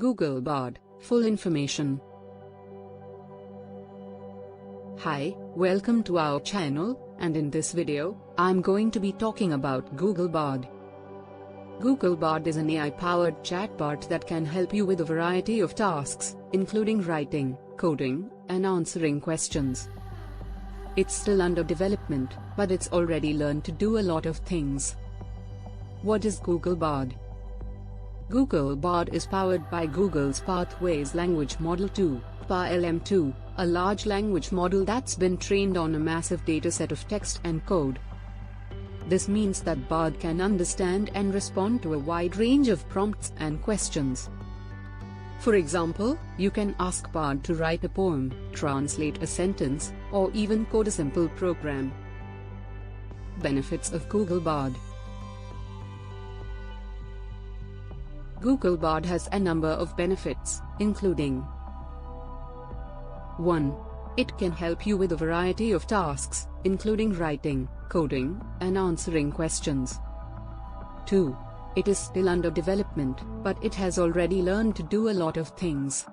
Google Bard, full information. Hi, welcome to our channel, and in this video, I'm going to be talking about Google Bard. Google Bard is an AI-powered chatbot that can help you with a variety of tasks, including writing, coding, and answering questions. It's still under development, but it's already learned to do a lot of things. What is Google Bard? Google Bard is powered by Google's Pathways Language Model 2, PaLM2, a large language model that's been trained on a massive dataset of text and code. This means that Bard can understand and respond to a wide range of prompts and questions. For example, you can ask Bard to write a poem, translate a sentence, or even code a simple program. Benefits of Google Bard. Google Bard has a number of benefits, including 1. It can help you with a variety of tasks, including writing, coding, and answering questions. 2. It is still under development, but it has already learned to do a lot of things.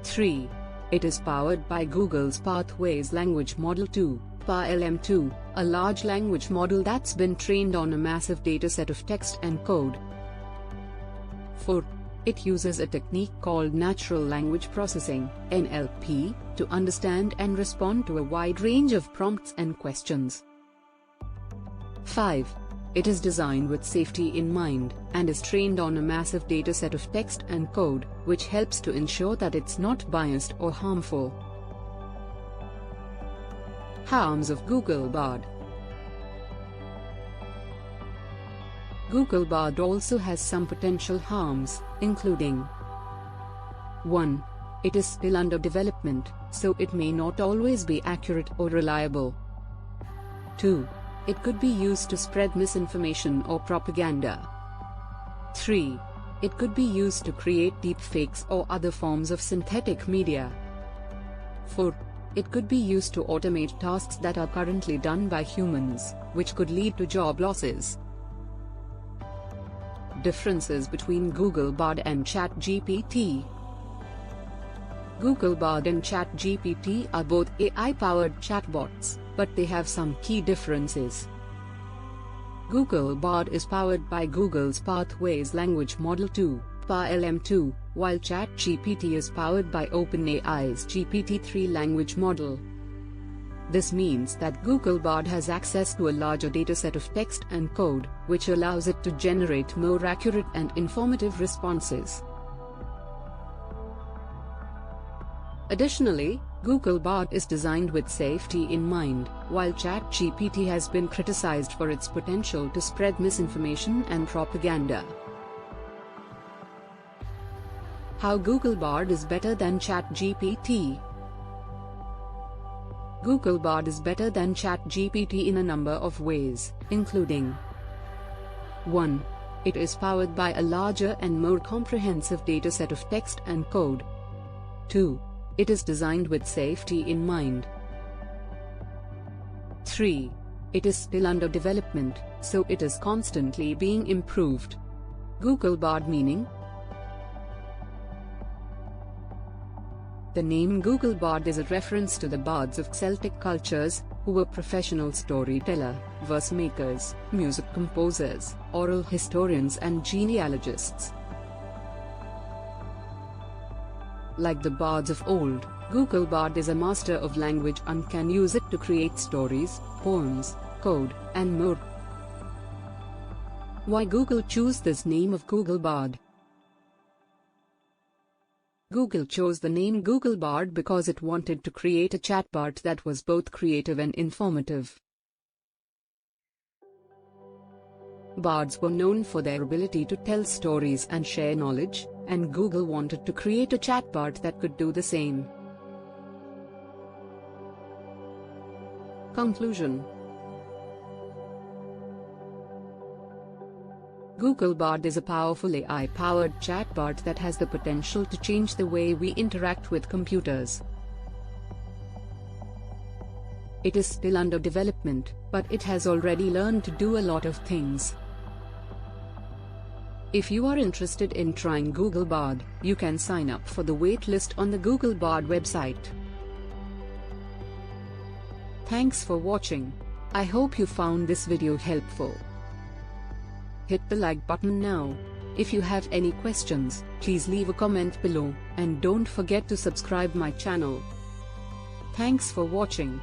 3. It is powered by Google's Pathways Language Model 2, PaLM2, a large language model that's been trained on a massive dataset of text and code. 4. It uses a technique called Natural Language Processing, NLP, to understand and respond to a wide range of prompts and questions. 5. It is designed with safety in mind, and is trained on a massive dataset of text and code, which helps to ensure that it's not biased or harmful. Harms of Google Bard. Google Bard also has some potential harms, including 1. It is still under development, so it may not always be accurate or reliable. 2. It could be used to spread misinformation or propaganda. 3. It could be used to create deepfakes or other forms of synthetic media. 4. It could be used to automate tasks that are currently done by humans, which could lead to job losses. Differences between Google Bard and ChatGPT. Google Bard and ChatGPT are both AI-powered chatbots, but they have some key differences. Google Bard is powered by Google's Pathways Language Model 2, PaLM2, while ChatGPT is powered by OpenAI's GPT-3 language model. This means that Google Bard has access to a larger dataset of text and code, which allows it to generate more accurate and informative responses. Additionally, Google Bard is designed with safety in mind, while ChatGPT has been criticized for its potential to spread misinformation and propaganda. How Google Bard is better than ChatGPT. Google Bard is better than ChatGPT in a number of ways, including 1. It is powered by a larger and more comprehensive dataset of text and code. 2. It is designed with safety in mind. 3. It is still under development, so it is constantly being improved. Google Bard meaning. The name Google Bard is a reference to the bards of Celtic cultures, who were professional storyteller, verse makers, music composers, oral historians and genealogists. Like the bards of old, Google Bard is a master of language and can use it to create stories, poems, code, and more. Why Google chose this name of Google Bard? Google chose the name Google Bard because it wanted to create a chatbot that was both creative and informative. Bards were known for their ability to tell stories and share knowledge, and Google wanted to create a chatbot that could do the same. Conclusion. Google Bard is a powerful AI-powered chatbot that has the potential to change the way we interact with computers. It is still under development, but it has already learned to do a lot of things. If you are interested in trying Google Bard, you can sign up for the waitlist on the Google Bard website. Thanks for watching. I hope you found this video helpful. Hit the like button now. If you have any questions, please leave a comment below, and don't forget to subscribe my channel. Thanks for watching.